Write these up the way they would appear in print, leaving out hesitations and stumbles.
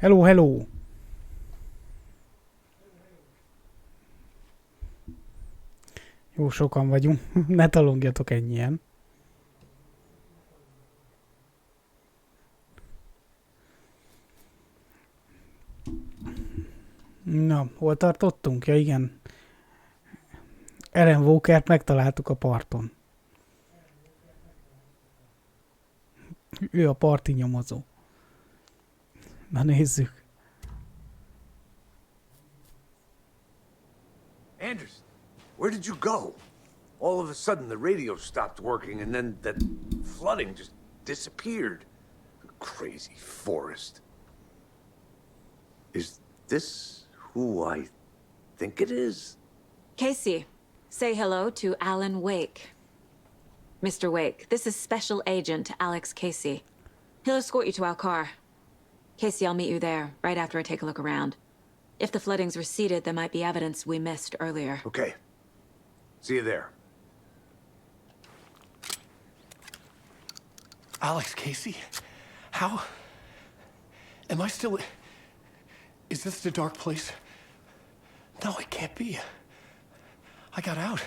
Hello, hello! Jó sokan vagyunk. Ne talongjatok ennyien. Na, hol tartottunk? Ja, igen. Ellen Walkert megtaláltuk a parton. Ő a parti nyomozó. Na nézzük. Anderson, where did you go? All of a sudden the radio stopped working and then that flooding just disappeared. Crazy forest. Is this who I think it is? Casey, say hello to Alan Wake. Mr. Wake, this is Special Agent Alex Casey. He'll escort you to our car. Casey, I'll meet you there, right after I take a look around. If the flooding's receded, there might be evidence we missed earlier. Okay. See you there. Alex Casey? How? Am I still... Is this the dark place? No, it can't be. I got out.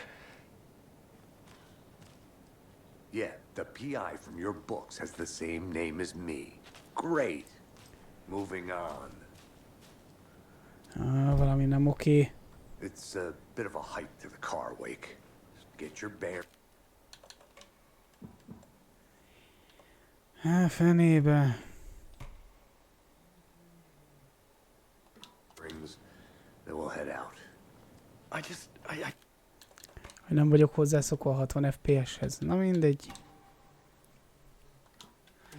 Yeah, the PI from your books has the same name as me. Great. Moving on. Valami nem oké. It's a bit of a hike to the car, Wake. Just get your bear. Fenébe. Rings, then we'll head out. I Nem vagyok hozzászokva a 60 FPS-hez. Na mindegy.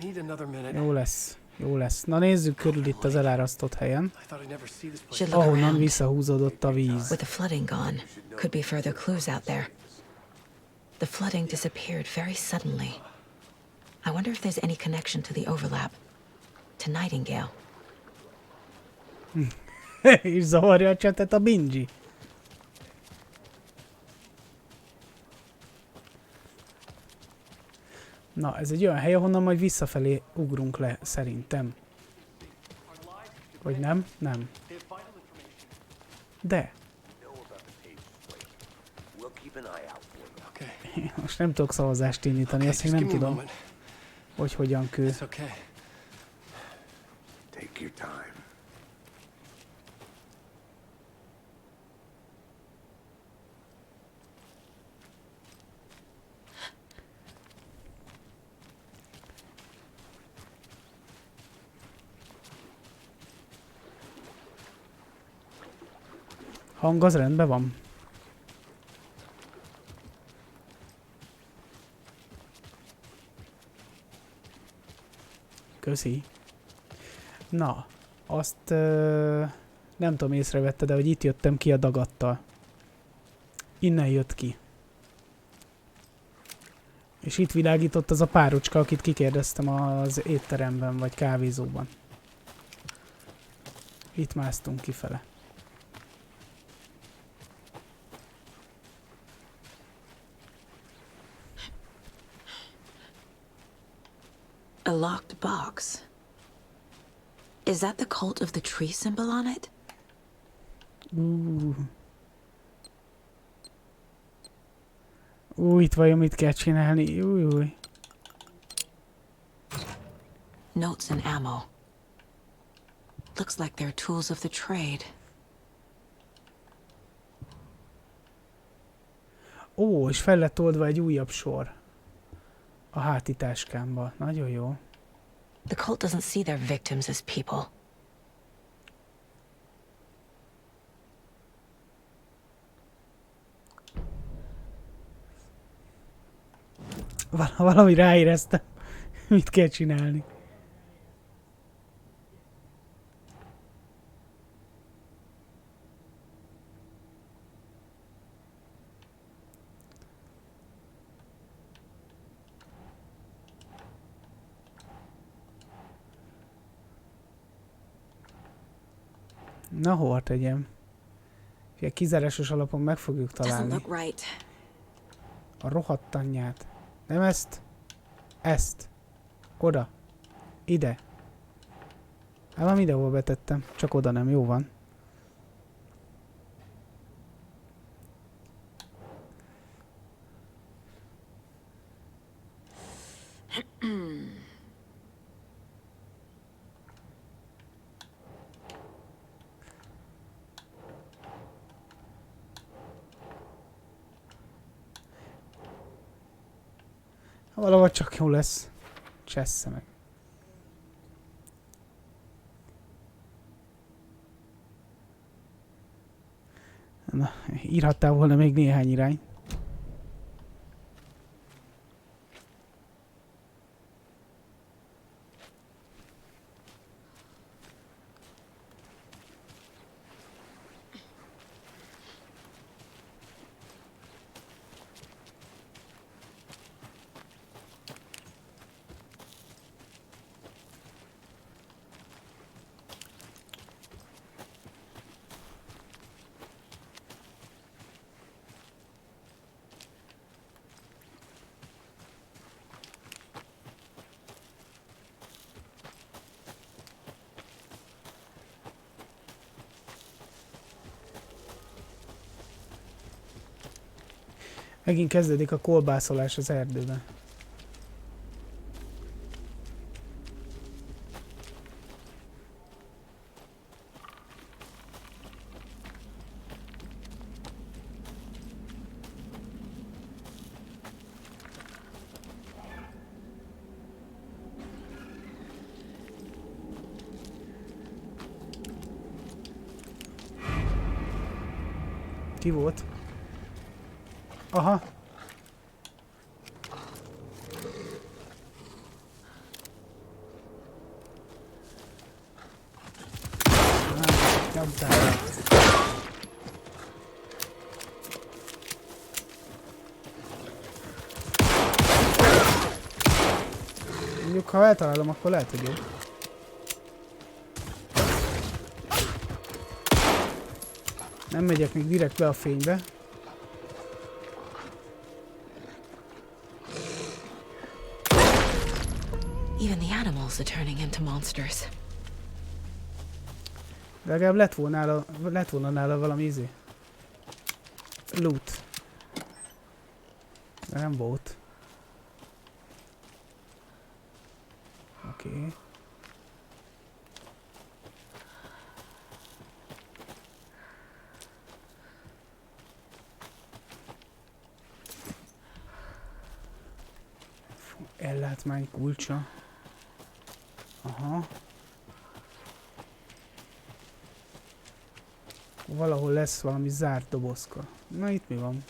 need another minute. Jó lesz. Jó lesz. Na nézzük körül itt az elárasztott helyen. I thought I'd never see this place. Should look Ahonnan around. visszahúzódott a víz. With the flooding gone, could be further clues out there. The flooding disappeared very suddenly. I wonder if there's any connection to the overlap. To Nightingale. És zavarja a csetet a Bingy. Na, ez egy olyan hely, ahonnan majd visszafelé ugrunk le, szerintem. Vagy nem? Nem. De. We'll keep an eye out for you. Okay. Most nem tudok szavazást indítani, ezt még just nem give me a tudom, moment. hogy hogyan kő. It's okay. Take your time. Hang az rendben van. Köszi. Na, azt nem tudom, észrevette, de hogy itt jöttem ki a dagattal. Innen jött ki. És itt világított az a párocska, akit kikérdeztem az étteremben, vagy kávézóban. Itt másztunk kifele. A locked box. Is that the cult of the tree symbol on it? Itt vajon mit kell csinálni? Új. Notes and ammo. Looks like they're tools of the trade. Ó, és fel lett oldva egy újabb sor. A hátitáskámba. Nagyon jó. The cult doesn't see their victims as people. Valahogy ráéreztem, mit kell csinálni. Na, hova tegyem? Ugye kizárásos alapon meg fogjuk Doesn't találni. look right. A rohadt anyját. Nem ezt. Ezt. Oda. Ide. Hát már mindenhol betettem, csak oda nem, jó van. Valahol csak jó lesz. Csessze meg. Na, írhattál volna még néhány irány. Megint kezdődik a kolbászolás az erdőben. Ki volt? Aha. Mondjuk, ha eltalálom, akkor lehet, hogy jó. Nem megyek még direkt be a fénybe. Even the animals are turning into monsters. De legalább lett volna nála valami izé. Loot. De nem volt. Oké. Okay. Ellátmány kulcsa. Aha. Valahol lesz valami zárt dobozka. Na itt mi van?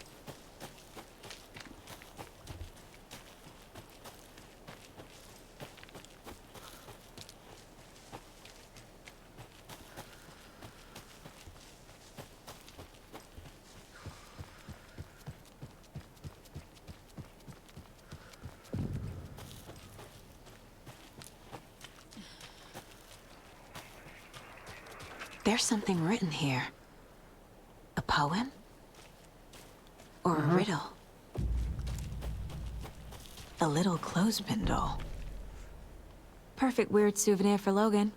There's something written here. A poem? Or a riddle? A little clothespin doll. Perfect weird souvenir for Logan.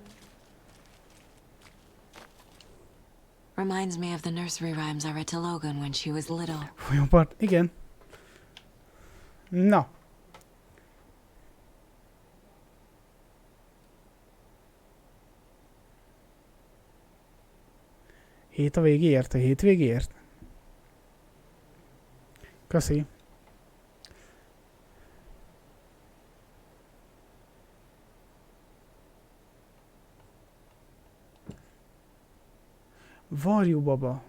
Reminds me of the nursery rhymes I read to Logan when she was little. Folyópart, igen. Na. Hét a végéért, a hétvégéért? Köszi. Varjú baba.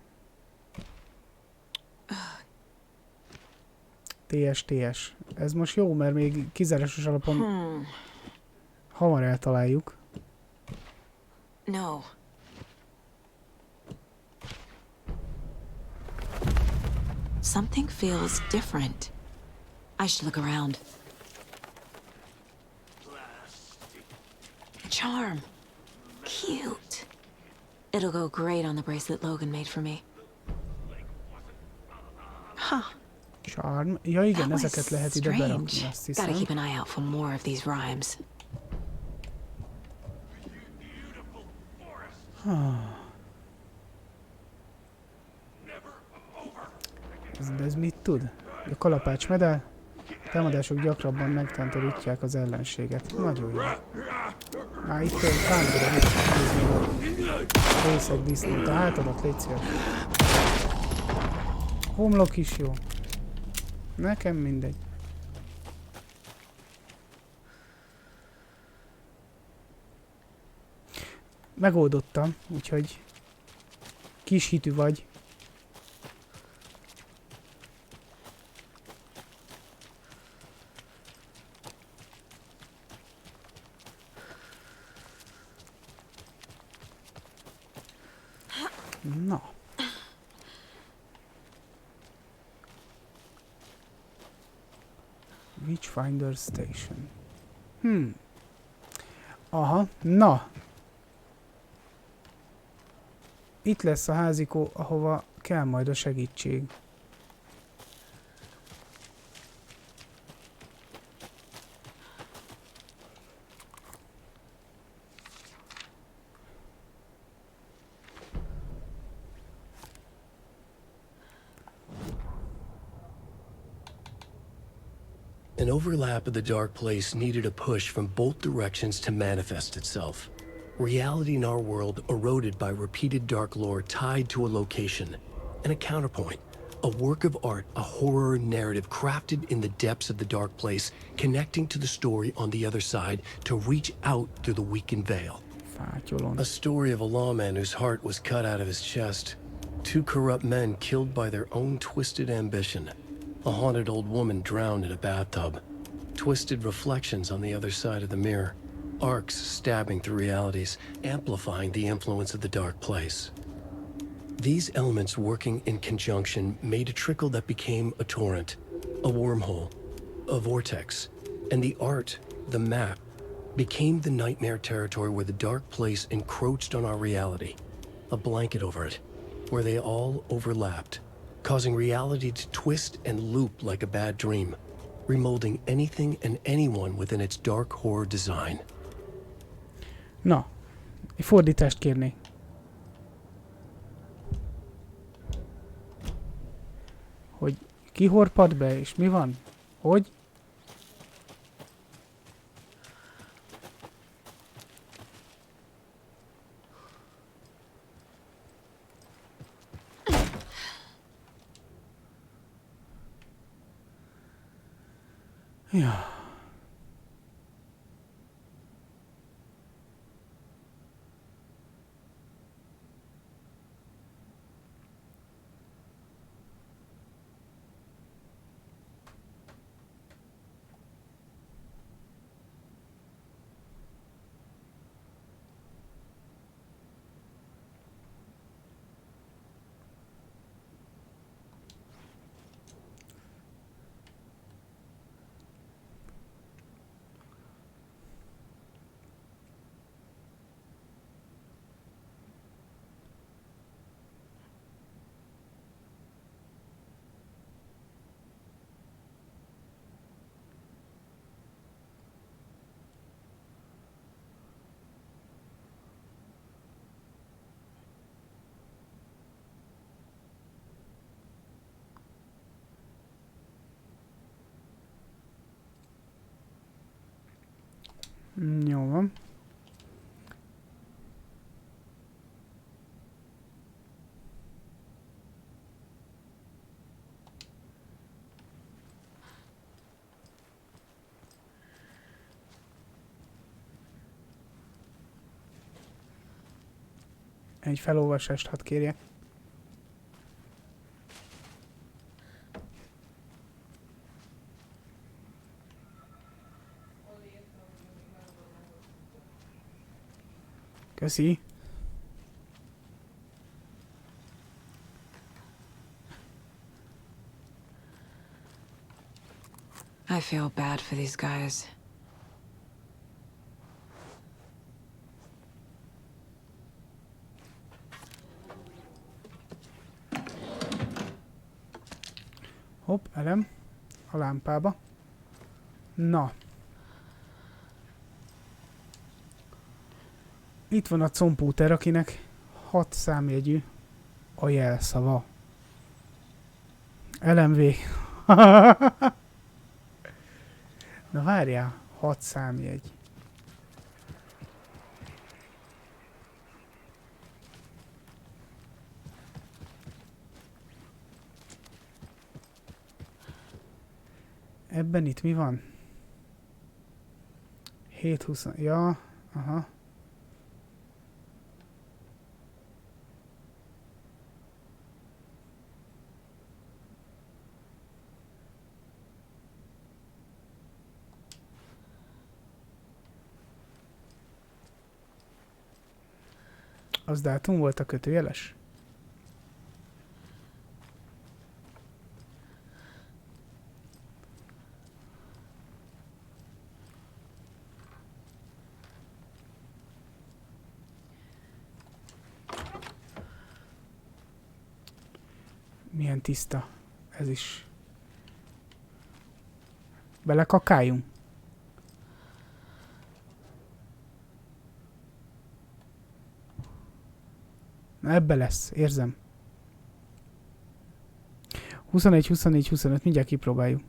TS. Ez most jó, mert még kizárásos alapon hamar eltaláljuk. No. Something feels different. I should look around. A charm. Cute. It'll go great on the bracelet Logan made for me. Huh. Charm. Ja igen, That was ezeket lehet ide berakni, strange. azt Gotta hiszem. keep an eye out for more of these rhymes. De ez mit tud? A kalapács medál. Támadások gyakrabban megtántorítják az ellenséget. Nagyon jó. Már itt támadra nézni a részeg disznót. A hátadat légy szíves. Homlok is jó. Nekem mindegy. Megoldottam, úgyhogy kis hitű vagy. Na. Witchfinder Station. Aha, na. Itt lesz a házikó, ahova kell majd a segítség. An overlap of the dark place needed a push from both directions to manifest itself. Reality in our world eroded by repeated dark lore tied to a location. And a counterpoint, a work of art, a horror narrative crafted in the depths of the dark place, connecting to the story on the other side to reach out through the weakened veil. A story of a lawman whose heart was cut out of his chest. Two corrupt men killed by their own twisted ambition. A haunted old woman drowned in a bathtub. Twisted reflections on the other side of the mirror. Arcs stabbing through realities, amplifying the influence of the dark place. These elements working in conjunction made a trickle that became a torrent, a wormhole, a vortex, and the art, the map, became the nightmare territory where the dark place encroached on our reality, a blanket over it, where they all overlapped, causing reality to twist and loop like a bad dream, remolding anything and anyone within its dark horror design. Na, egy fordítást kérnék. Hogy ki horpad be, és mi van? Hogy? Ja. Jó van. Egy felolvasást hadd kérjek. Köszi. I feel bad for these guys. Hopp, elem. A lámpába. Na. Itt van a compúter, akinek 6 számjegyű a jelszava. LMV. Na várjál, 6 számjegy. Ebben itt mi van? 720. Ja, aha. Az dátum volt a kötőjeles? Milyen tiszta ez is. Belekakáljunk? Na ebbe lesz, érzem. 21, 24, 25, mindjárt kipróbáljuk.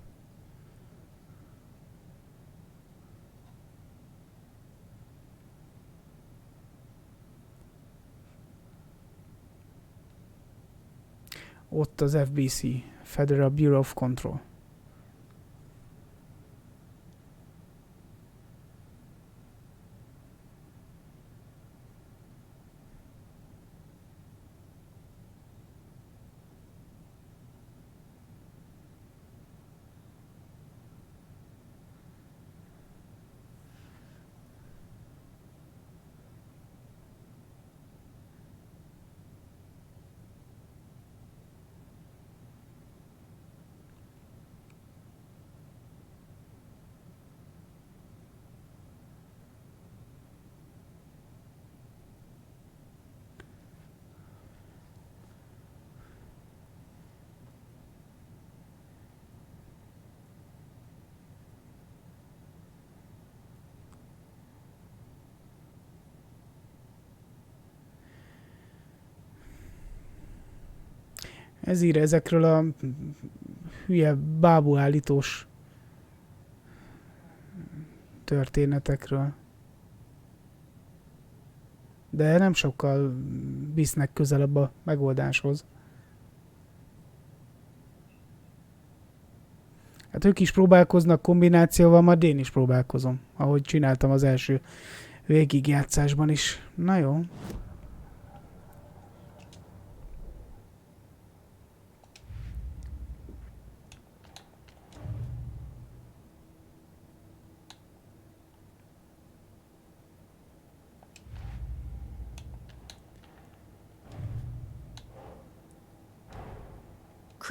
Ott az FBC, Federal Bureau of Control. Ez ír ezekről a hülye bábuállítós történetekről. De nem sokkal visznek közelebb a megoldáshoz. Hát ők is próbálkoznak kombinációval, majd én is próbálkozom. Ahogy csináltam az első végigjátszásban is. Na jó.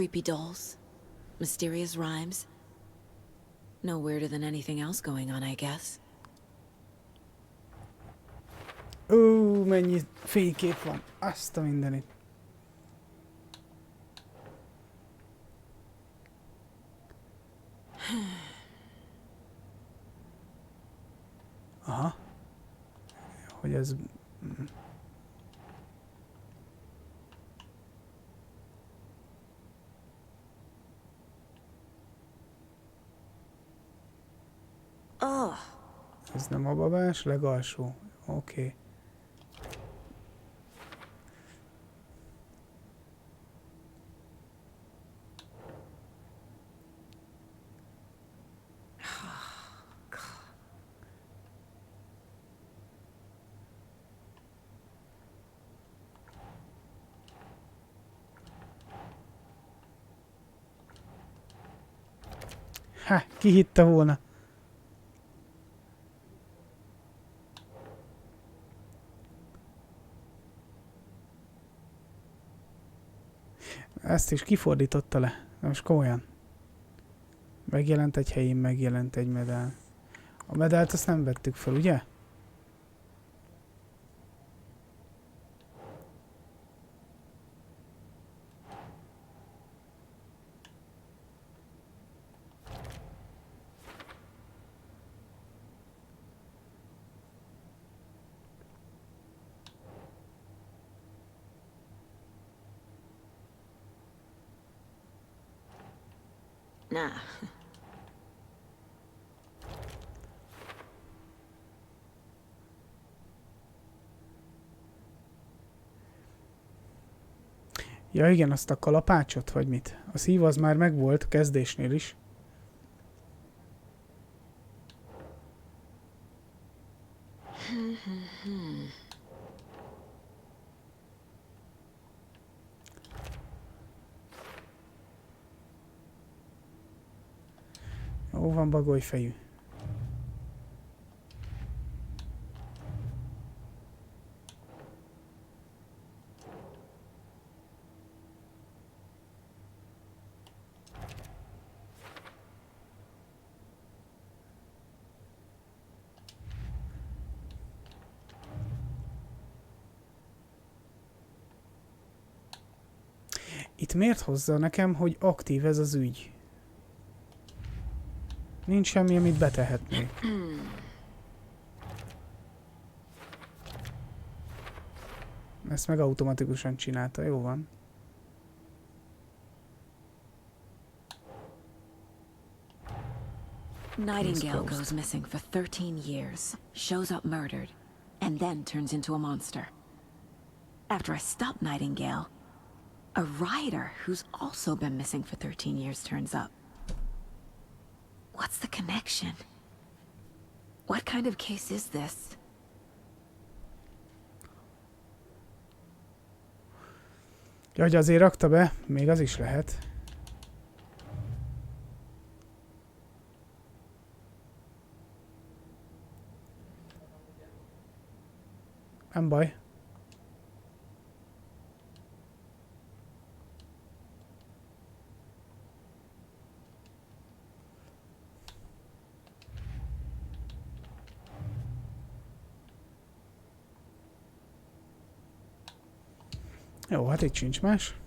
Creepy dolls, mysterious rhymes. No weirder than anything else going on, I guess. Ó, mennyi fénykép van. Azt a mindenit. Aha. Hogy ez... Oh, Ez nem a babás, legalsó. Oké. Ha, ki hitte volna? Ezt is kifordította le. De most komolyan. Megjelent egy helyén, megjelent egy medál. A medált azt nem vettük fel, ugye? Nah. Ja igen, azt a kalapácsot, vagy mit? A szív az már megvolt kezdésnél is. Jó van, bagolyfejű. Itt miért hozza nekem, hogy aktív ez az ügy? Nincs semmi, amit betehetnék. Ezt meg automatikusan csinálta, jó van. Nightingale goes missing for 13 years, shows up murdered, and then turns into a monster. After I stop Nightingale, a rider who's also been missing for 13 years turns up. What's the connection? What kind of case is this? Ja, hogy azért rakta be, még az is lehet. Nem baj. Jó, hát itt sincs más.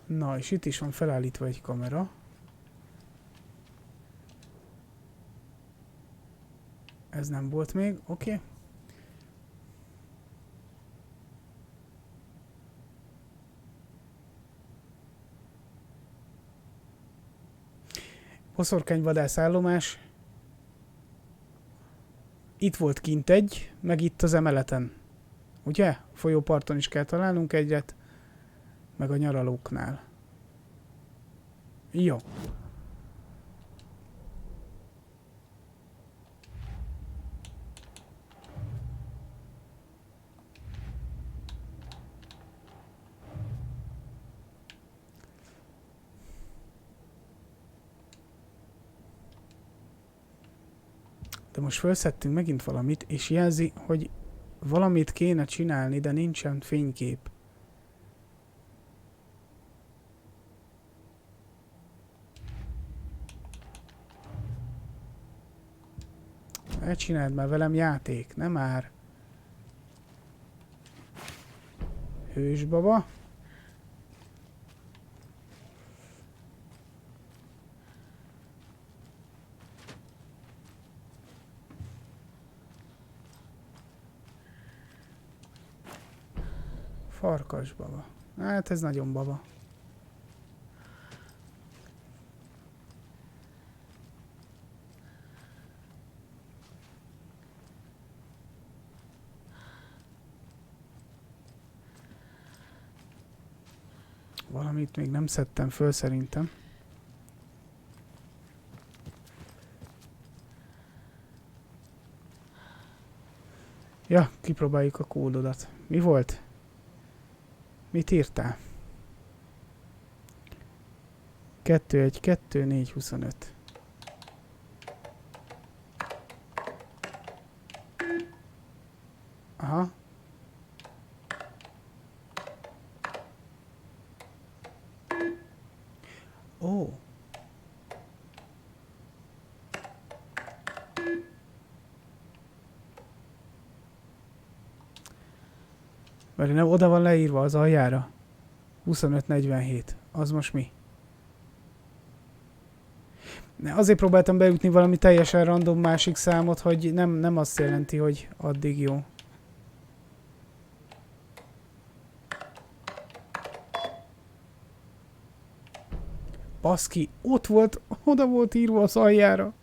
Na, és itt is van felállítva egy kamera. Ez nem volt még, oké. Boszorkányvadász állomás. Itt volt kint egy, meg itt az emeleten. Ugye? A folyóparton is kell találnunk egyet, meg a nyaralóknál. Jó. De most felszettünk megint valamit, és jelzi, hogy valamit kéne csinálni, de nincsen fénykép. Ne csináld már velem játék, nem már. Hősbaba. Farkasbaba. Hát ez nagyon baba. Valamit még nem szedtem föl szerintem. Ja, kipróbáljuk a kódodat. Mi volt? Mit írtál? 212425. Aha. Ó. Mert nem oda van leírva az aljára. 2547. Az most mi? Azért próbáltam beütni valami teljesen random másik számot, hogy nem azt jelenti, hogy addig jó. Baszki, ott volt, oda volt írva az aljára.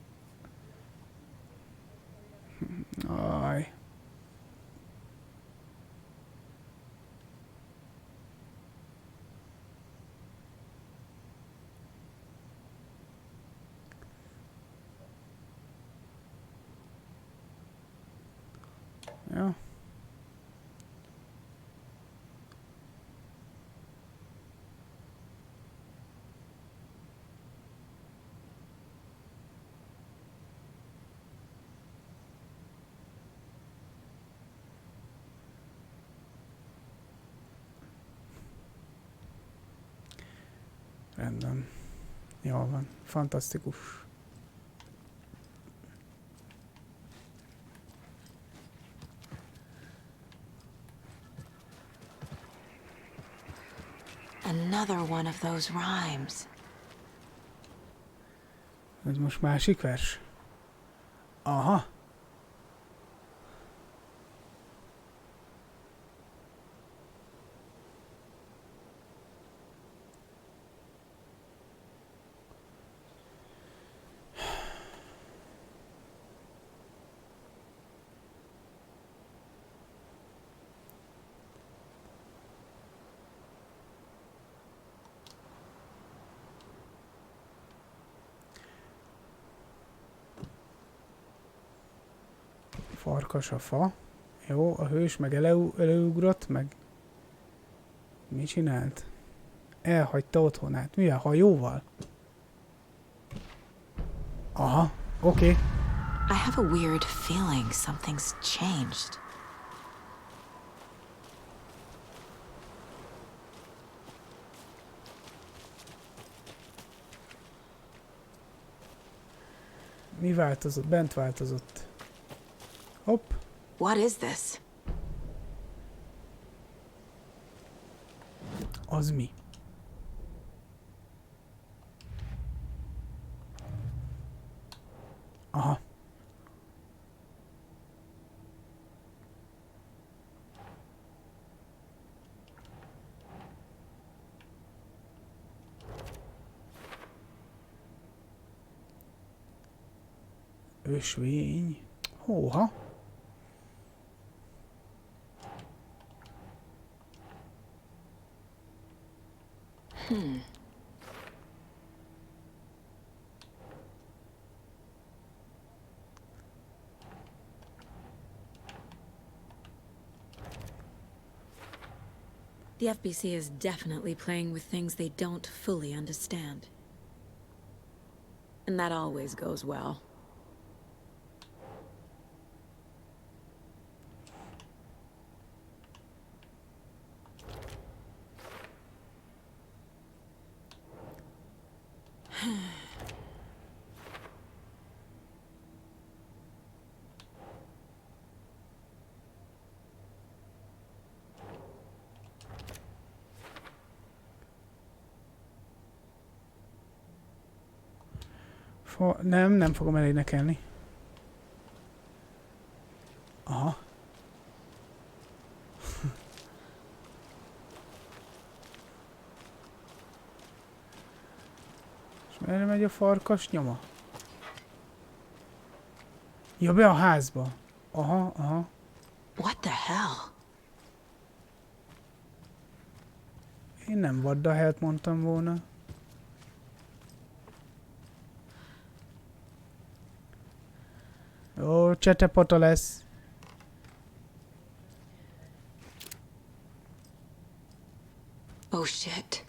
Aj. Ja. Rendben. Jól van. Fantasztikus. Another one of those rhymes. Ez most másik vers? Aha. Farkas a fa. Jó, a hős meg előugrott, meg... Mi csinált? Elhagyta otthonát. Mivel? Hajóval? Aha, oké. Okay. I have a weird feeling something's changed. Mi változott? Bent változott. Hopp. What is this? Az mi? Aha. Ösvény. Hóha. The FBC is definitely playing with things they don't fully understand. And that always goes well. Nem fogom elénekelni. Aha. És merre megy a farkas nyoma? Ja, be a házba. Aha, aha. What the hell? Én nem what the hell-t mondtam volna. Ó, csetepota lesz. Oh shit.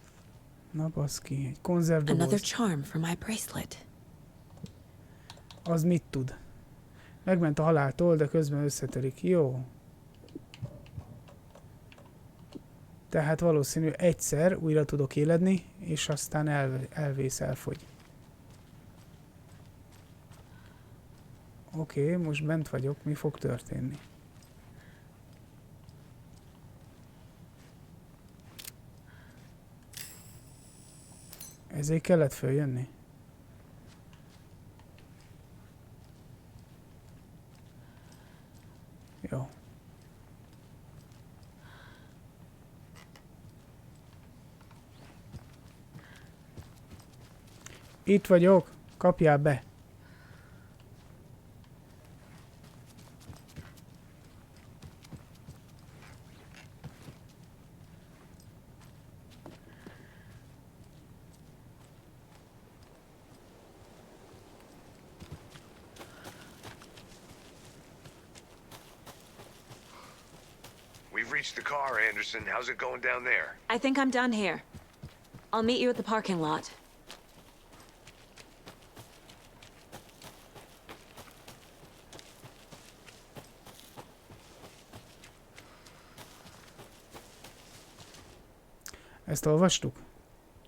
Na baszki, egy Another konzervdoboz. charm for my bracelet. Az mit tud? Megment a haláltól, de közben összetörik. Jó. Tehát valószínű egyszer újra tudok éledni, és aztán elvész, elfogy. Oké, most bent vagyok, mi fog történni? Ezért kellett följönni? Jó. Itt vagyok. Kapjál be. We've reached the car, Anderson. How's it going down there? I think I'm done here. I'll meet you at the parking lot. Ezt olvastuk?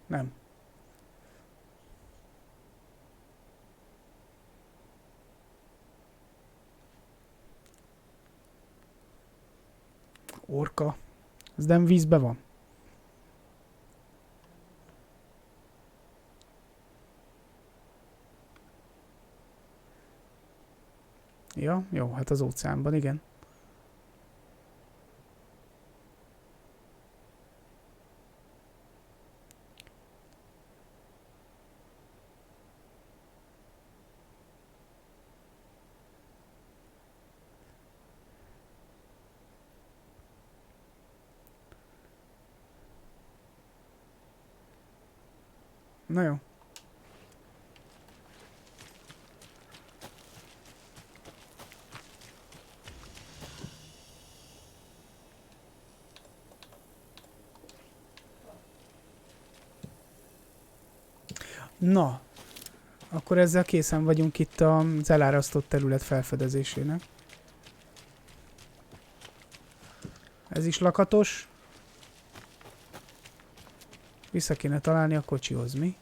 Nem. Orka. Ez nem vízbe van. Ja, jó, hát az óceánban, igen. Na jó. Na, akkor ezzel készen vagyunk itt az elárasztott terület felfedezésének. Ez is lakatos. Vissza kéne találni a kocsihoz, mi?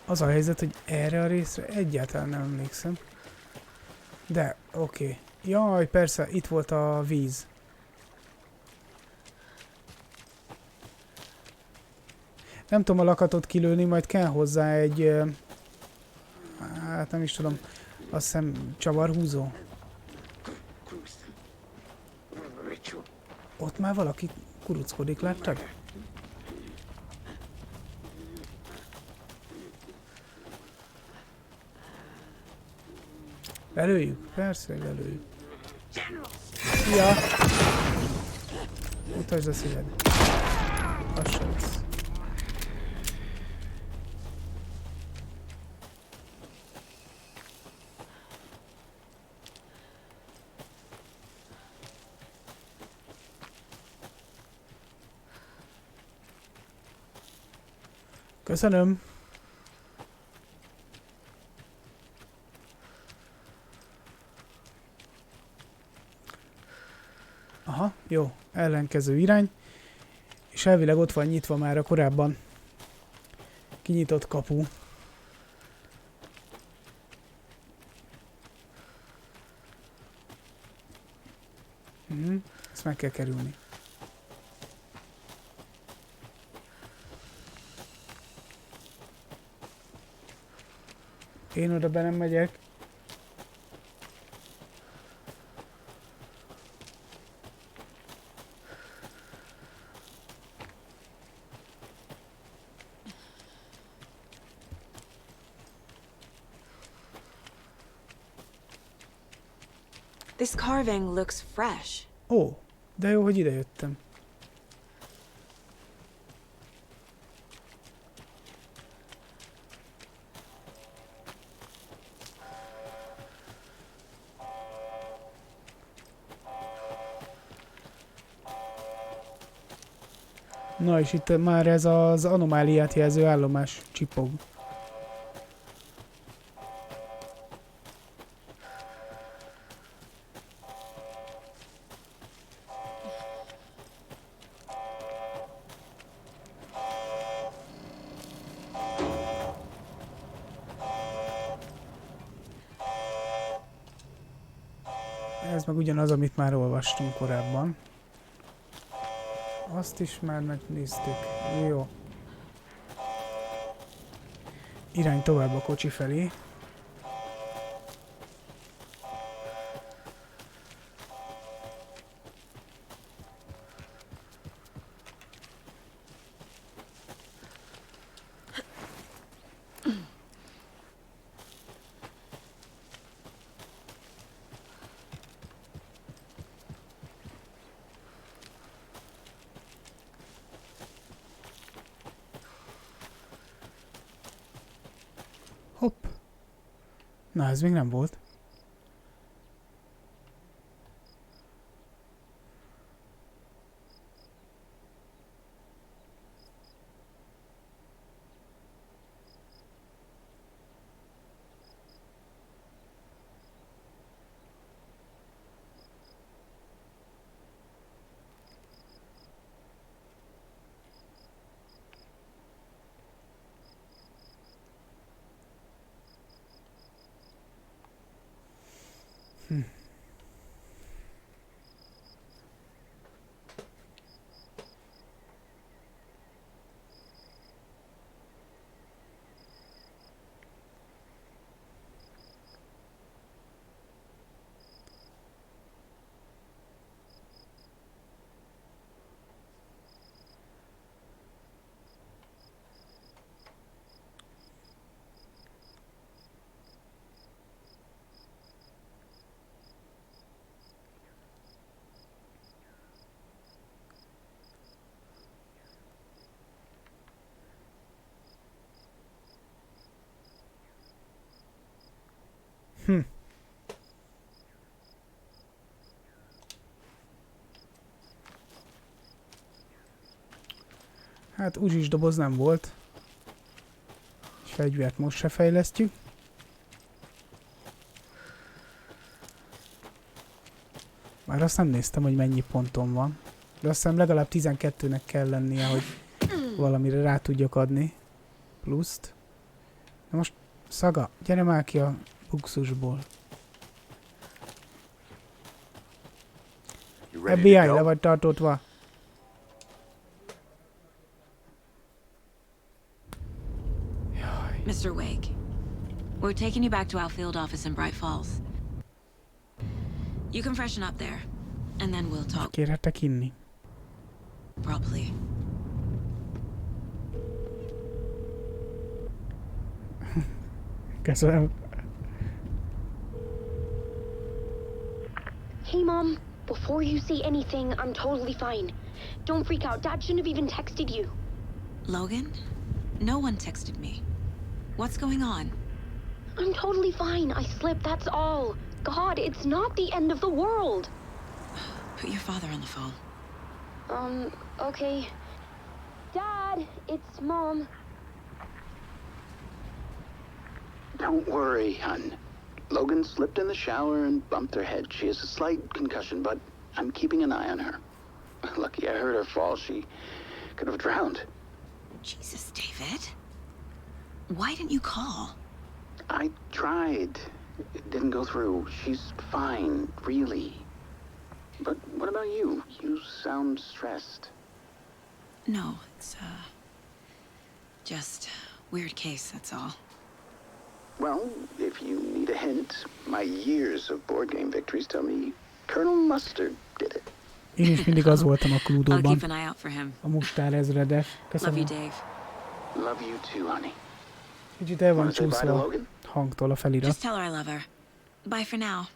Az a helyzet, hogy erre a részre egyáltalán nem emlékszem. De, oké. Jaj, persze, itt volt a víz. Nem tudom a lakatot kilőni, majd kell hozzá egy... hát nem is tudom. Azt hiszem csavarhúzó. Ott már valaki kuruckodik, láttad? Lelőjük? Persze, hogy lelőjük. Ja! Mutasd a szíved. Az sem lesz. Köszönöm. Aha, jó. Ellenkező irány. És elvileg ott van nyitva már a korábban kinyitott kapu. Ezt meg kell kerülni. Én oda be nem megyek. This carving looks fresh. Ó, de jó, hogy ide jöttem. Na és itt már ez az anomáliát jelző állomás csipog. Ez meg ugyanaz, amit már olvastunk korábban. Azt is már megnéztük. Jó. Irány tovább a kocsi felé. Hopp. Na, ez még nem volt. Hát úgyis doboz nem volt. Egy fegyvert most se fejlesztjük. Már azt nem néztem, hogy mennyi ponton van. De azt hiszem legalább 12-nek kell lennie, hogy valamire rá tudjak adni. Pluszt. Na most, Szaga, gyere már ki a buxusból. FBI, le vagy tartotva. Mr. Wake, we're taking you back to our field office in Bright Falls. You can freshen up there, and then we'll talk Kérhetek inni. properly. Köszönöm. Hey, Mom. Before you say anything, I'm totally fine. Don't freak out. Dad shouldn't have even texted you. Logan? No one texted me. What's going on? I'm totally fine. I slipped, that's all. God, it's not the end of the world. Put your father on the phone. Okay. Dad, it's Mom. Don't worry, hon. Logan slipped in the shower and bumped her head. She has a slight concussion, but I'm keeping an eye on her. Lucky I heard her fall. She could have drowned. Jesus, David. Why didn't you call? I tried. It didn't go through. She's fine, really. But what about you? You sound stressed. No, it's, just weird case, that's all. Well, if you need a hint, my years of board game victories tell me Colonel Mustard did it. Én is mindig az voltam a I'll Cluedo-ban. keep an eye out for him. A mustár ezredes. Love you, Köszönöm. Dave. Love you too, honey. Kicsit el van Wanna say bye to csúszva a Logan? hangtól a felirat. Just tell her I love her. Bye for now.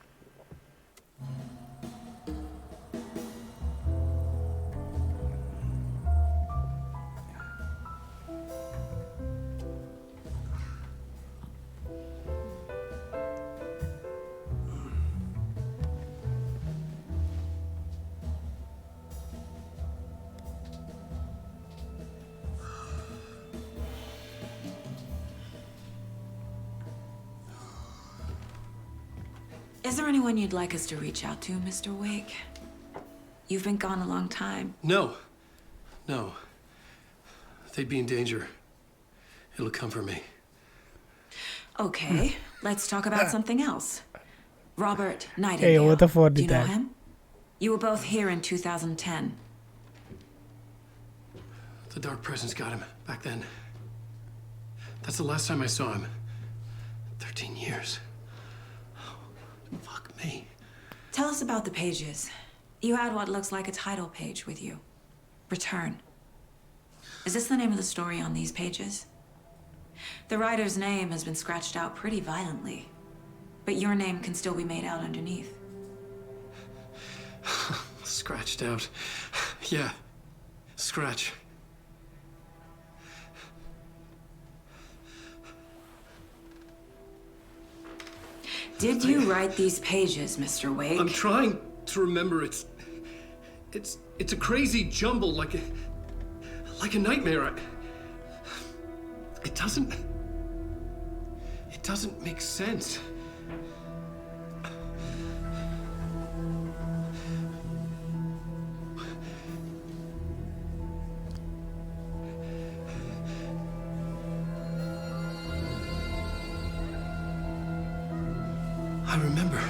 Is there anyone you'd like us to reach out to, Mr. Wake? You've been gone a long time. No. No. They'd be in danger. It'll come for me. Okay, let's talk about something else. Robert Jó Nightingale. volt a Do you know fordítás. him? You were both here in 2010. The Dark Presence got him back then. That's the last time I saw him. 13 years. Fuck me. Tell us about the pages. You had what looks like a title page with you. Return. Is this the name of the story on these pages? The writer's name has been scratched out pretty violently, but your name can still be made out underneath. Scratched out. Yeah. Scratch. Did you write these pages, Mr. Wake? I'm trying to remember. It's a crazy jumble, like a nightmare. It doesn't make sense. I remember.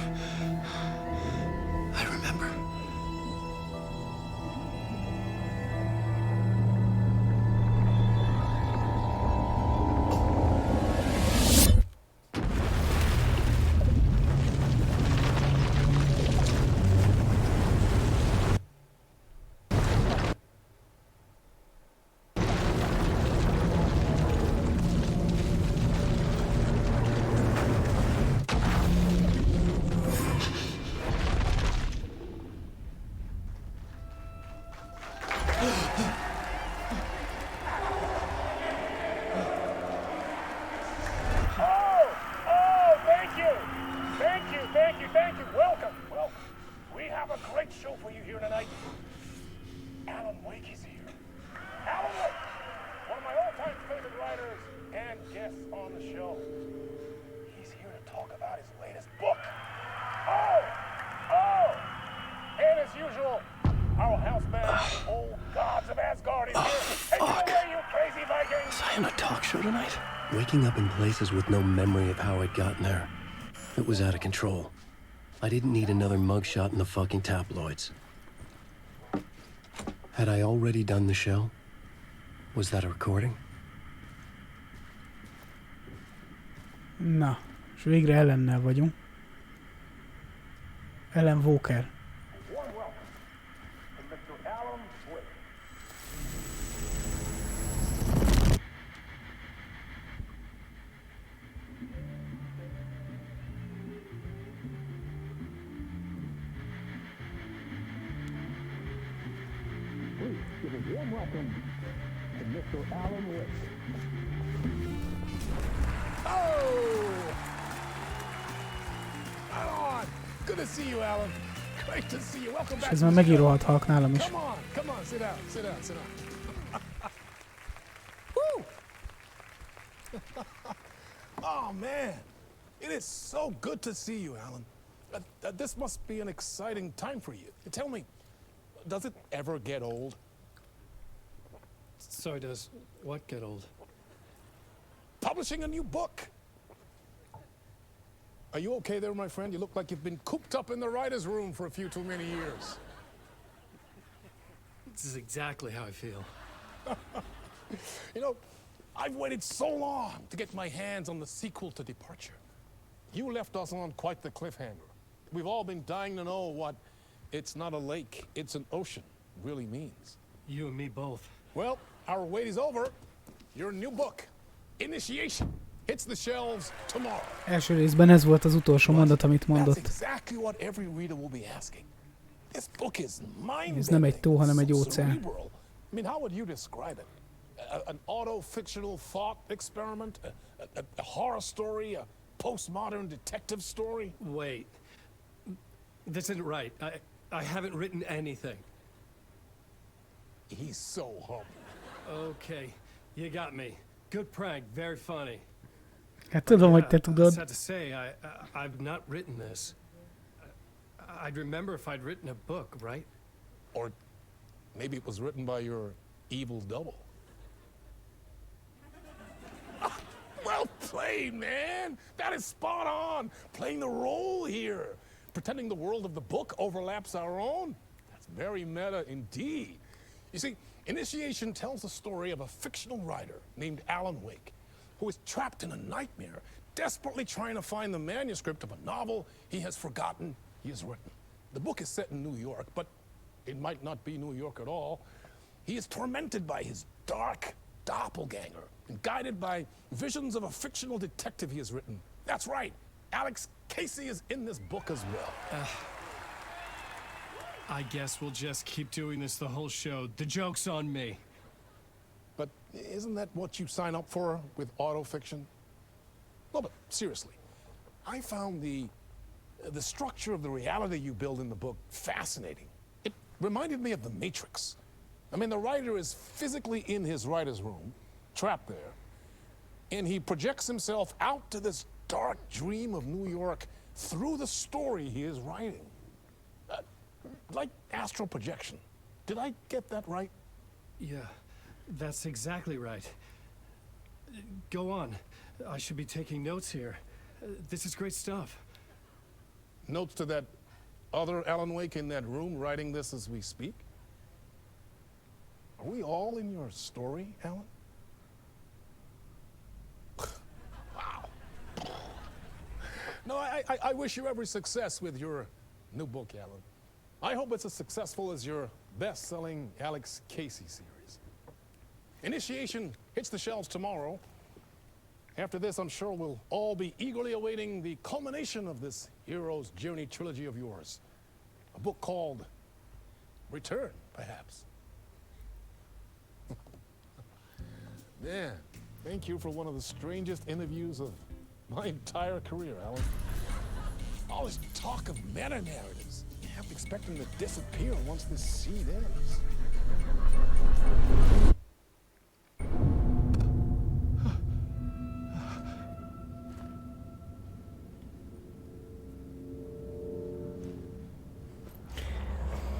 Waking up in places with no memory of how I'd gotten there. It was out of control. I didn't need another mugshot in the fucking tabloids. Had I already done the show? Was that a recording? Na, és végre Ellennel vagyunk. Ellen Walker. Give a warm welcome to Mr. Alan Wake. Oh! Right on! Good to see you, Alan. Great to see you. Welcome back. És ez már megíróhatnak nálam is. Come on, sit down. Woo! Oh, man. It is so good to see you, Alan. This must be an exciting time for you. Tell me, does it ever get old? So does what get old? Publishing a new book. Are you okay there, my friend? You look like you've been cooped up in the writer's room for a few too many years. This is exactly how I feel. You know, I've waited so long to get my hands on the sequel to Departure. You left us on quite the cliffhanger. We've all been dying to know what "it's not a lake, it's an ocean" really means. You and me both. Well, our wait is over. Your new book, Initiation, hits the shelves tomorrow. Első részben ez volt az utolsó mondat, amit mondott. That's exactly what every reader will be asking. This book is mind-bending. Ez nem egy tó, hanem egy óceán. I mean, how would you describe it? An auto-fictional thought experiment? A horror story? A postmodern detective story? Wait. This isn't right. I haven't written anything. He's so humble. Okay, you got me. Good prank, very funny. Hát tudom, hogy te tudod. Sad to say, I've not written this. I'd remember if I'd written a book, right? Or maybe it was written by your evil double. Well played, man! That is spot on! Playing the role here. Pretending the world of the book overlaps our own. That's very meta indeed. You see, Initiation tells the story of a fictional writer named Alan Wake, who is trapped in a nightmare, desperately trying to find the manuscript of a novel he has forgotten he has written. The book is set in New York, but it might not be New York at all. He is tormented by his dark doppelganger and guided by visions of a fictional detective he has written. That's right, Alex Casey is in this book as well. I guess we'll just keep doing this the whole show. The joke's on me. But isn't that what you sign up for with autofiction? No, but seriously, I found the structure of the reality you build in the book fascinating. It reminded me of The Matrix. I mean, the writer is physically in his writer's room, trapped there, and he projects himself out to this dark dream of New York through the story he is writing. Like astral projection. Did I get that right? Yeah, that's exactly right. Go on. I should be taking notes here. This is great stuff. Notes to that other Alan Wake in that room writing this as we speak? Are we all in your story, Alan? Wow. No, I wish you every success with your new book, Alan. I hope it's as successful as your best-selling Alex Casey series. Initiation hits the shelves tomorrow. After this, I'm sure we'll all be eagerly awaiting the culmination of this hero's journey trilogy of yours. A book called Return, perhaps. Man, thank you for one of the strangest interviews of my entire career, Alan. All this talk of meta-narratives. You have to expect them to disappear once this seed ends.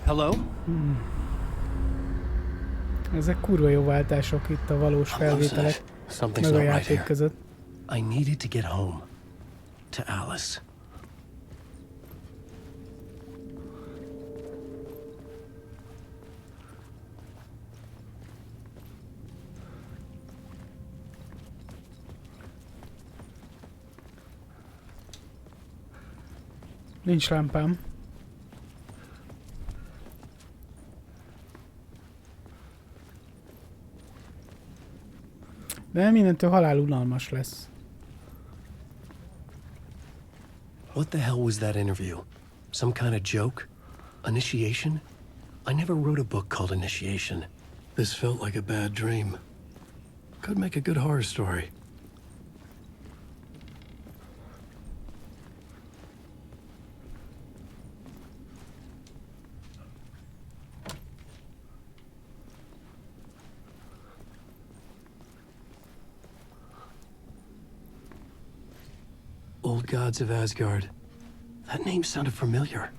Hello? Ezek kurva jó váltások itt a valós felvételek Something's meg a not right játék here. között. I needed to get home. To Alice. Nincs lámpám. De mindentől halál unalmas lesz. What the hell was that interview? Some kind of joke? Initiation? I never wrote a book called Initiation. This felt like a bad dream. Could make a good horror story. Old Gods of Asgard. That name sounded familiar.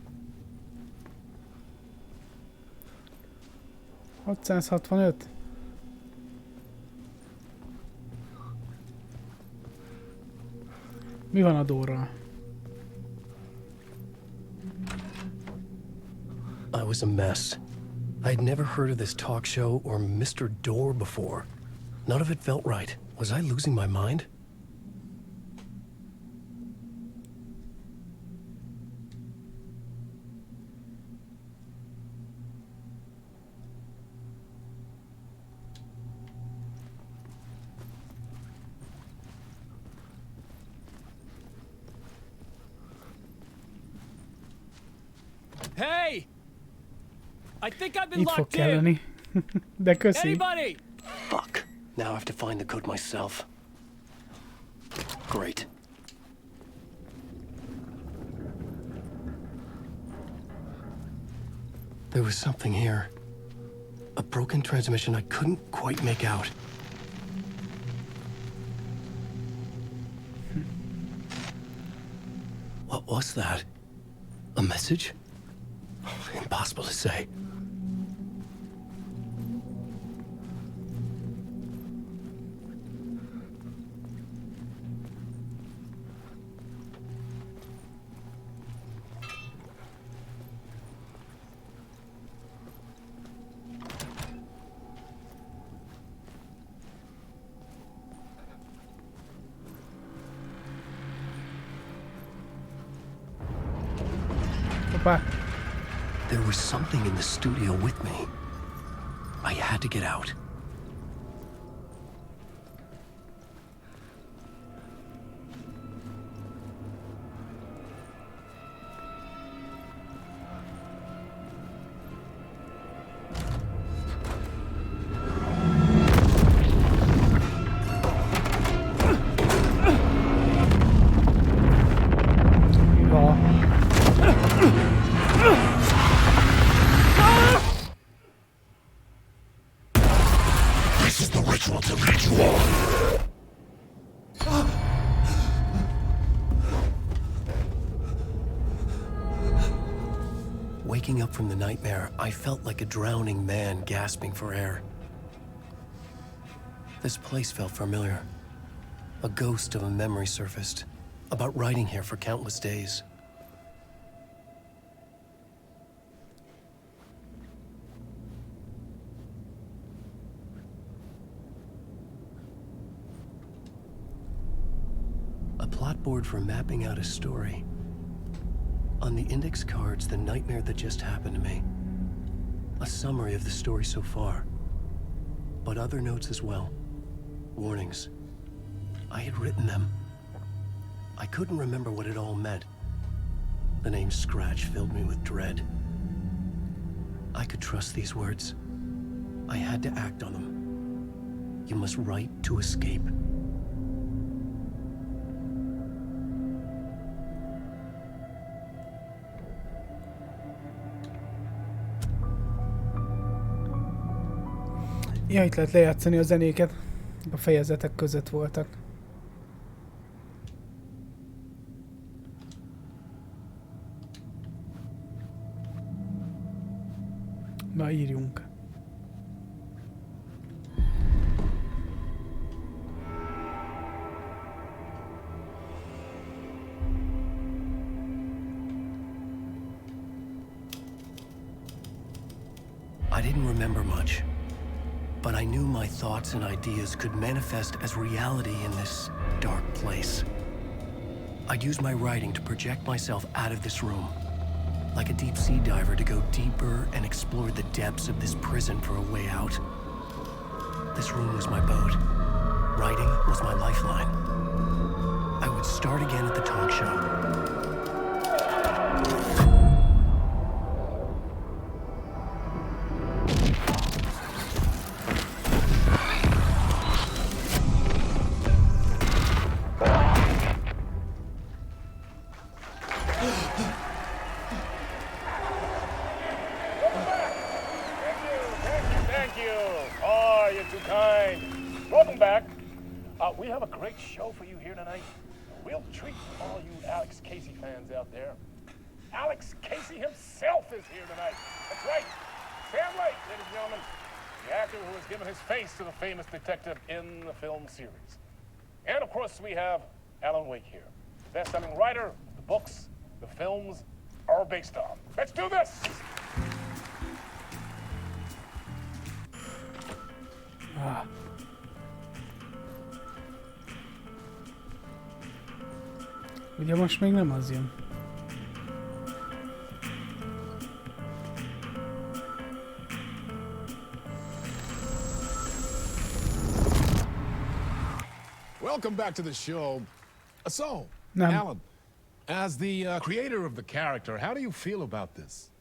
665. Mi van a Dórral? I was a mess. I'd never heard of this talk show or Mr. Door before. None of it felt right. Was I losing my mind? Hey! I think I've been Itt fog locked in. kelleni. De köszi. Anybody? Fuck. Now I have to find the code myself. Great. There was something here. A broken transmission I couldn't quite make out. What was that? A message? Impossible to say. Hoppá. There was something in the studio with me. I had to get out. Waking up from the nightmare, I felt like a drowning man gasping for air. This place felt familiar. A ghost of a memory surfaced, about riding here for countless days. A plot board for mapping out a story. On the index cards, the nightmare that just happened to me. A summary of the story so far. But other notes as well. Warnings. I had written them. I couldn't remember what it all meant. The name Scratch filled me with dread. I could trust these words. I had to act on them. You must write to escape. Ja, itt lehet lejátszani a zenéket. A fejezetek között voltak. Na, írjunk. I didn't remember much, but I knew my thoughts and ideas could manifest as reality in this dark place. I'd use my writing to project myself out of this room, like a deep sea diver to go deeper and explore the depths of this prison for a way out. This room was my boat. Writing was my lifeline. I would start again at the talk show. Thank you. Oh, you're too kind. Welcome back. We have a great show for you here tonight. A real treat for all you Alex Casey fans out there. Alex Casey himself is here tonight. That's right. Sam Lake, ladies and gentlemen. The actor who has given his face to the famous detective in the film series. And of course, we have Alan Wake here. The best-selling writer, the books, the films are based on. Let's do this! Ugye most még nem az jön. Welcome back to the show. So, Nem. Alan, as the creator of the character, how do you feel about this?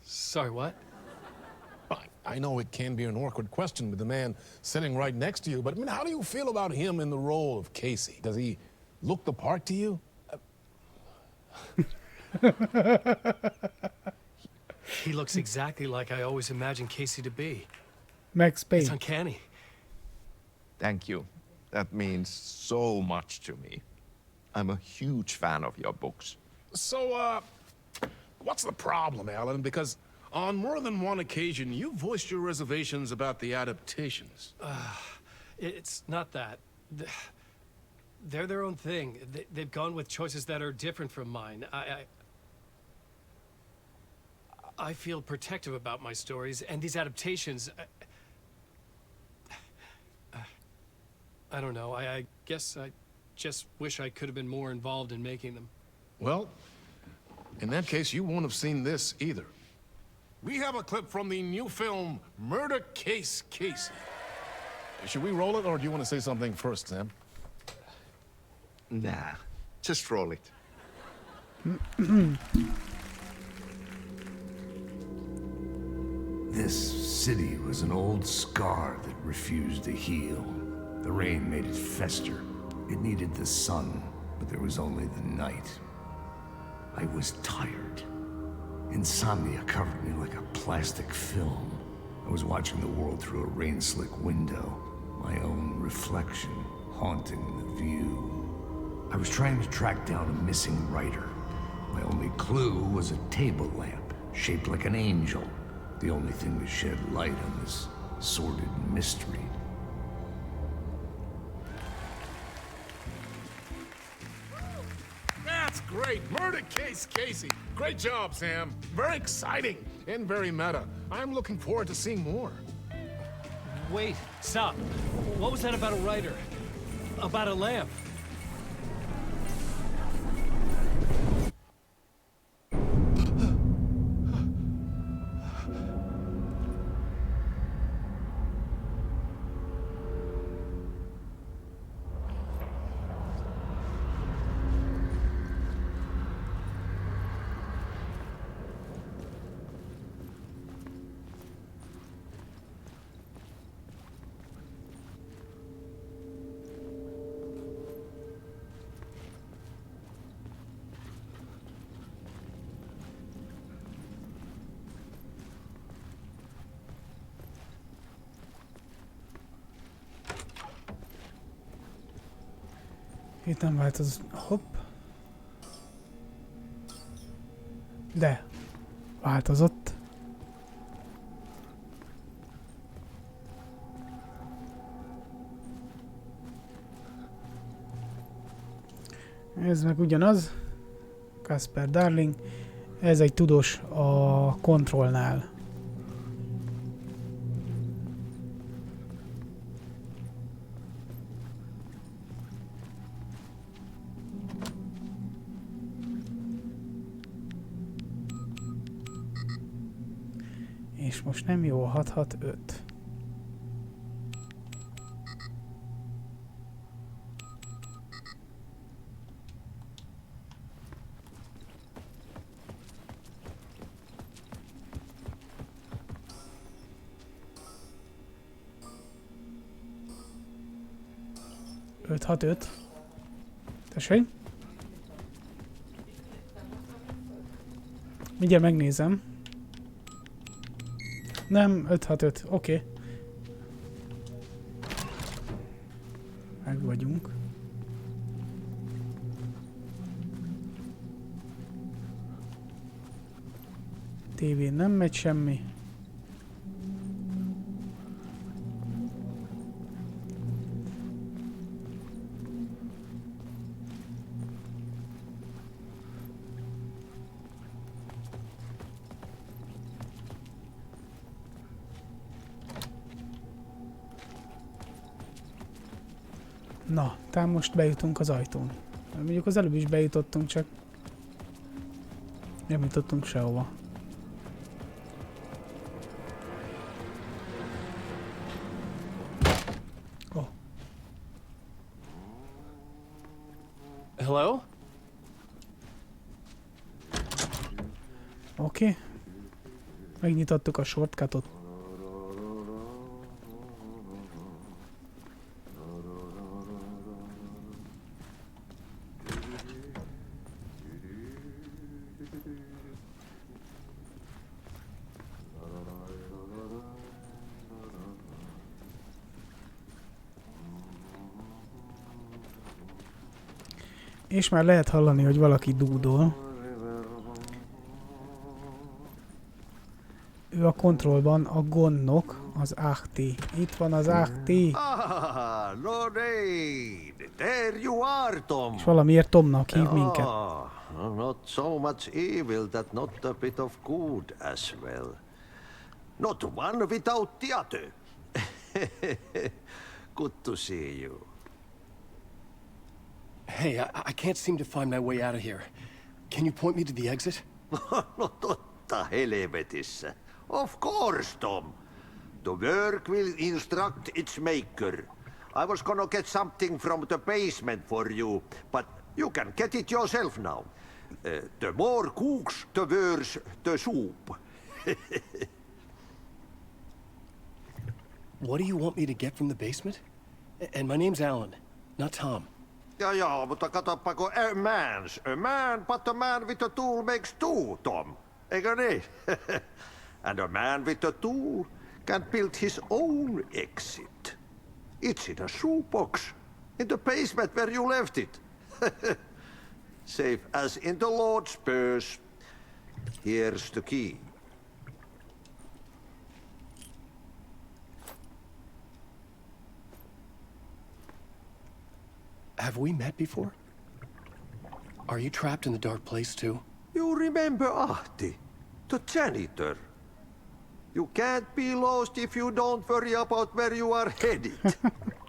Sorry, what? I know it can be an awkward question with the man sitting right next to you, but I mean, how do you feel about him in the role of Casey? Does he look the part to you? He looks exactly like I always imagined Casey to be. Max Payne. It's uncanny. Thank you. That means so much to me. I'm a huge fan of your books. So, what's the problem, Alan? Because on more than one occasion, you voiced your reservations about the adaptations. It's not that. They're their own thing. They've gone with choices that are different from mine. I feel protective about my stories, and these adaptations... I don't know. I guess I just wish I could have been more involved in making them. Well, in that case, you won't have seen this either. We have a clip from the new film, Murder Case Casey. Should we roll it, or do you want to say something first, Sam? Nah, just roll it. This city was an old scar that refused to heal. The rain made it fester. It needed the sun, but there was only the night. I was tired. Insomnia covered me like a plastic film. I was watching the world through a rain-slick window, my own reflection haunting the view. I was trying to track down a missing writer. My only clue was a table lamp, shaped like an angel. The only thing to shed light on this sordid mystery. That's great! Murder Case Casey! Great job, Sam. Very exciting and very meta. I'm looking forward to seeing more. Wait, stop. What was that about a writer? About a lamp? Itt nem változ. Hopp. De. Változott. Ez meg ugyanaz. Casper Darling. Ez egy tudós a kontrollnál. És most nem jó, 665. Öt, hat, öt. Tessék? Mindjárt megnézem. Nem, 565, oké. Meg vagyunk. Tévén nem megy semmi. Na, tehát most bejutunk az ajtón. Mondjuk az előbb is bejutottunk, csak nem jutottunk sehova. Oh. Hello? Oké. Megnyitottuk a shortcutot. És már lehet hallani, hogy valaki dúdol. Ő a kontrollban a gondnok, az Ahti. Itt van az Ahti. Ah, Lorraine, there you are, Tom. És valamiért Tomnak hív minket. Not so much evil that not a bit of good as well. Not one without the other. Good to see you. Hey, I can't seem to find my way out of here. Can you point me to the exit? No totta helvetissä. Of course, Tom. The work will instruct its maker. I was gonna get something from the basement for you, but you can get it yourself now. The more cooks, the worse the soup. What do you want me to get from the basement? And my name's Alan, not Tom. Ja, mutta katoppa kun a man, but a man with a tool makes two, Tom. Eikö niin? And a man with a tool can build his own exit. It's in a shoebox, in the basement where you left it. Safe as in the Lord's purse. Here's the key. Have we met before? Are you trapped in the dark place too? You remember Ahti, the janitor. You can't be lost if you don't worry about where you are headed.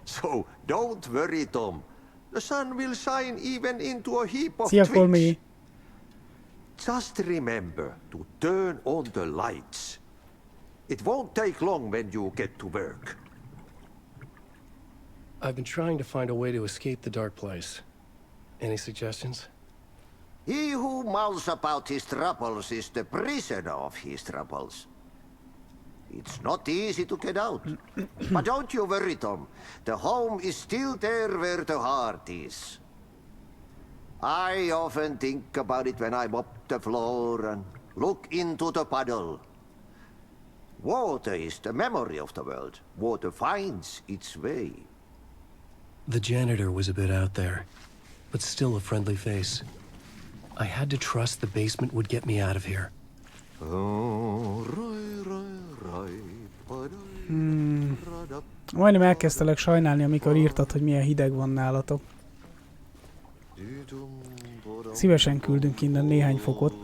So don't worry, Tom. The sun will shine even into a heap of Szia, twigs. Kolmi! Just remember to turn on the lights. It won't take long when you get to work. I've been trying to find a way to escape the dark place. Any suggestions? He who mulls about his troubles is the prisoner of his troubles. It's not easy to get out. But don't you worry, Tom. The home is still there where the heart is. I often think about it when I mop the floor and look into the puddle. Water is the memory of the world. Water finds its way. The janitor was a bit out there, but still a friendly face. I had to trust the basement would get me out of here. Majdnem elkezdtelek sajnálni, amikor írtad, hogy milyen hideg van nálatok. Szívesen küldünk innen néhány fokot.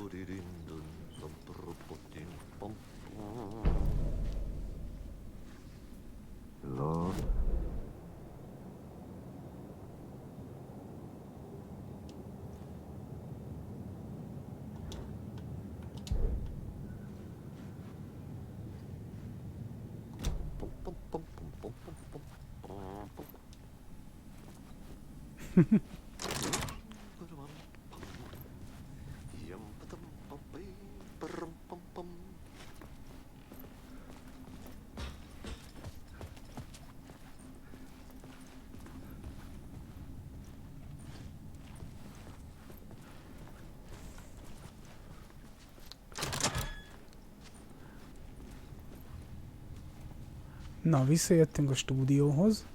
Na, visszajöttünk a stúdióhoz.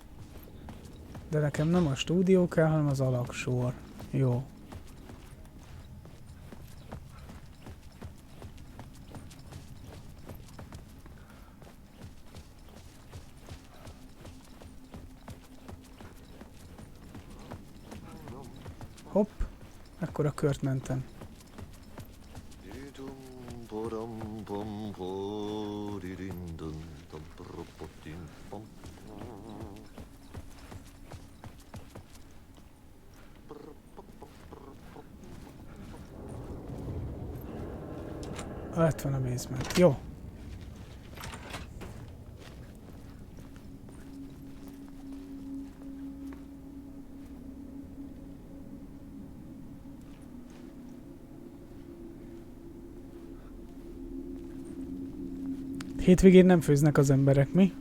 De nekem nem a stúdió kell, hanem az alaksor. Jó. Hopp, akkor a kört mentem. Ott van a basement. Jó. Hétvégén nem főznek az emberek, mi?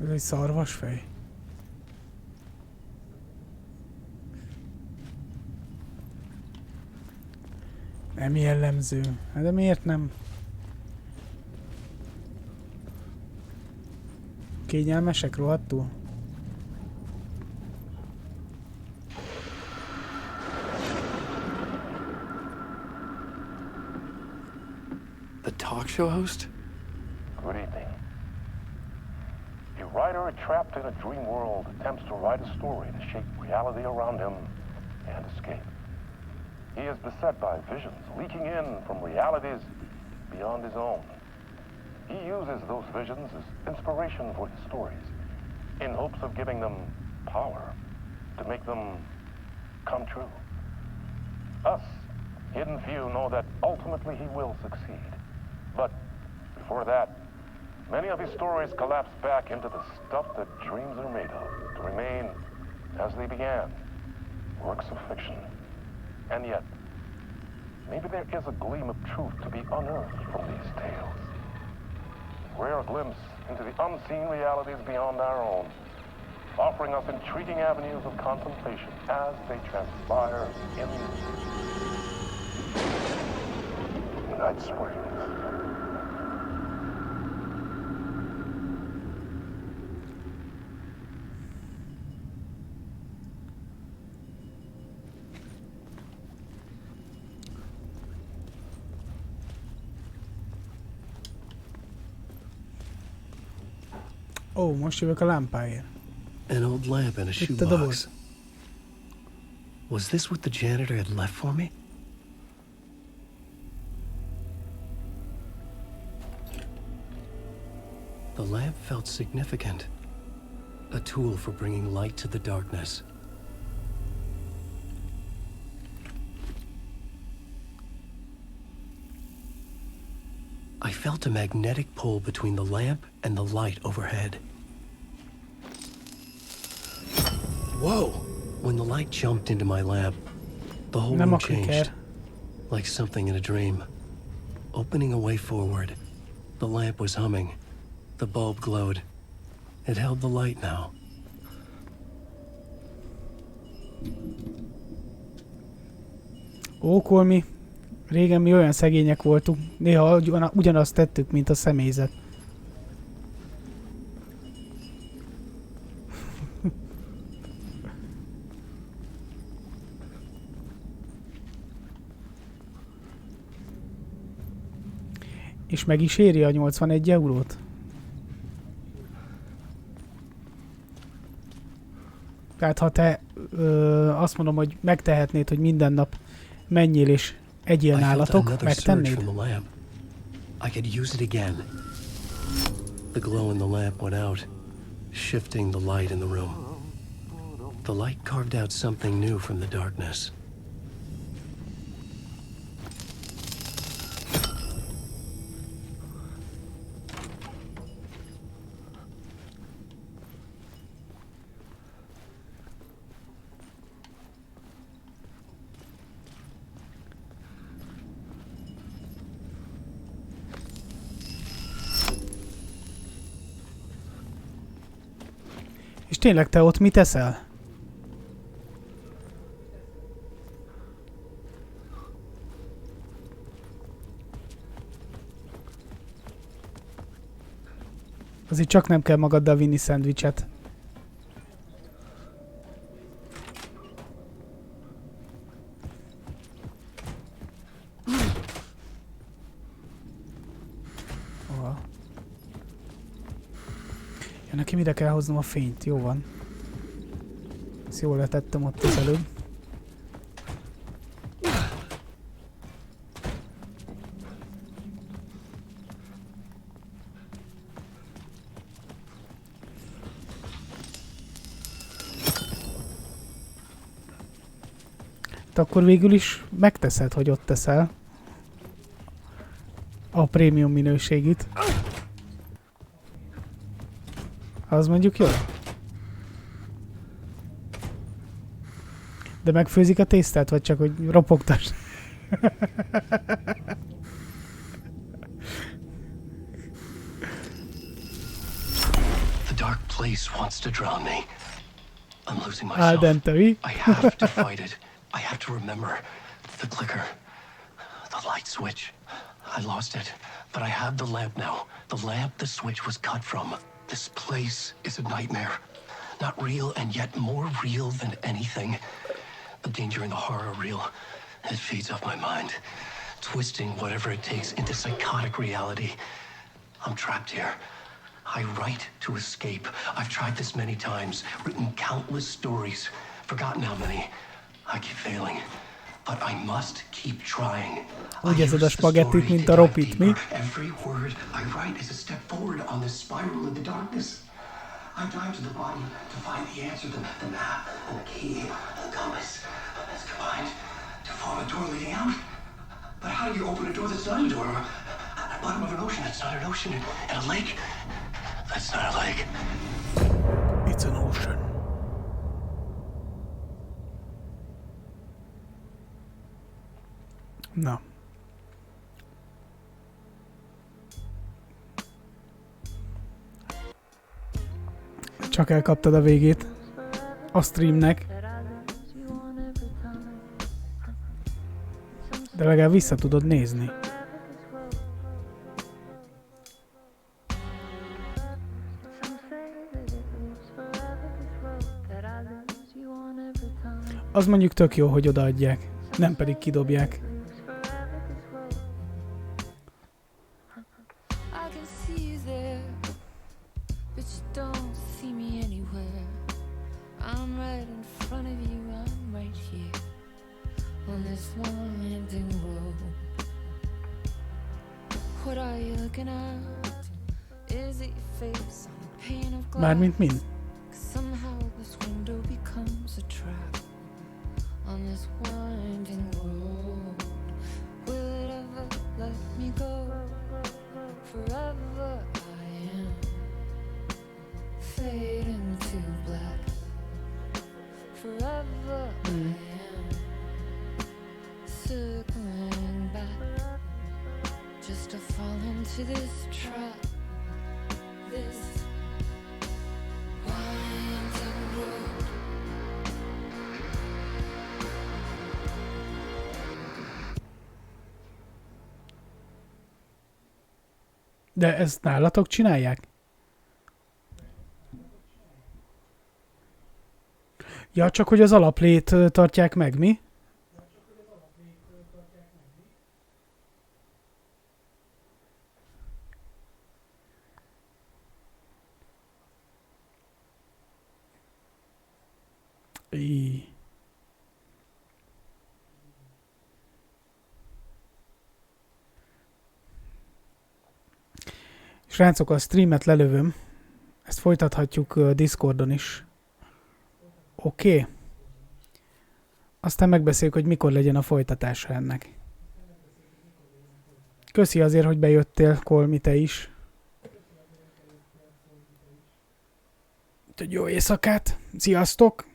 Ez egy szarvasfej. Nem jellemző. Hát de miért nem? Kényelmesek rohadtul? The talk show host? What do you think? You writer trapped in a dream world attempts to write a story to shape reality around him and escape. He is beset by visions leaking in from realities beyond his own. He uses those visions as inspiration for his stories, in hopes of giving them power, to make them come true. Us, hidden few, know that ultimately he will succeed. But before that, many of his stories collapse back into the stuff that dreams are made of, to remain as they began, works of fiction. And yet, maybe there is a gleam of truth to be unearthed from these tales. A rare glimpse into the unseen realities beyond our own, offering us intriguing avenues of contemplation as they transpire in Night Springs. Ó, most jövök a lámpáért. An old lamp and a Itt a shoebox. doboz. Was this what the janitor had left for me? The lamp felt significant. A tool for bringing light to the darkness. I felt a magnetic pull between the lamp and the light overhead. Whoa! When the light jumped into my lamp, the whole Nem room a changed. clicker. Like something in a dream. Opening a way forward. The lamp was humming. The bulb glowed. It held the light now. Ó, Kolmi, régen mi olyan szegények voltunk. Néha ugyanazt tettük, mint a személyzet. És meg is éri a 81 eurót? Tehát ha te azt mondom, hogy megtehetnéd, hogy minden nap menjél és egyél nálatok, megtennéd? I could use it again. The glow in the lamp went out, shifting the light in the room. The light carved out something new from the darkness. És tényleg te ott mit eszel? Azért csak nem kell magaddal vinni szendvicset. Ja, nekem ide kell hoznom a fényt, jó van. Ezt jól letettem ott az előbb. De akkor végül is megteszed, hogy ott teszel a prémium minőségit. Az mondjuk jó. De megfőzik a tésztát, vagy csak hogy ropogtass? The dark place wants to drown me. I'm losing Al myself. dente, mi? I have to fight it. I have to remember the clicker, the light switch. I lost it, but I have the lamp now. The lamp the switch was cut from. This place is a nightmare. Not real, and yet more real than anything. The danger and the horror real. It feeds off my mind, twisting whatever it takes into psychotic reality. I'm trapped here. I write to escape. I've tried this many times, written countless stories, forgotten how many. I keep failing, but I must keep trying. Úgy érzed a spagettit, mint a ropit, mi? Every word I write is a step forward on this spiral in the darkness. I dive to the bottom to find the answer, the map, and the key, and the compass. That's combined to form a door leading out. But how do you open a door that's not a door? At the bottom of an ocean that's not an ocean, and a lake that's not a lake. It's an ocean. Na. Csak elkaptad a végét a streamnek. De legalább vissza tudod nézni. Az mondjuk tök jó, hogy odaadják, nem pedig kidobják. Mármint mind. De ezt nálatok csinálják? Ja, csak hogy az alaplét tartják meg, mi? Srácok, a streamet lelövöm. Ezt folytathatjuk Discordon is. Oké. Aztán megbeszéljük, hogy mikor legyen a folytatása ennek. Köszi azért, hogy bejöttél, Kolmi, te is. Úgyhogy jó éjszakát. Sziasztok!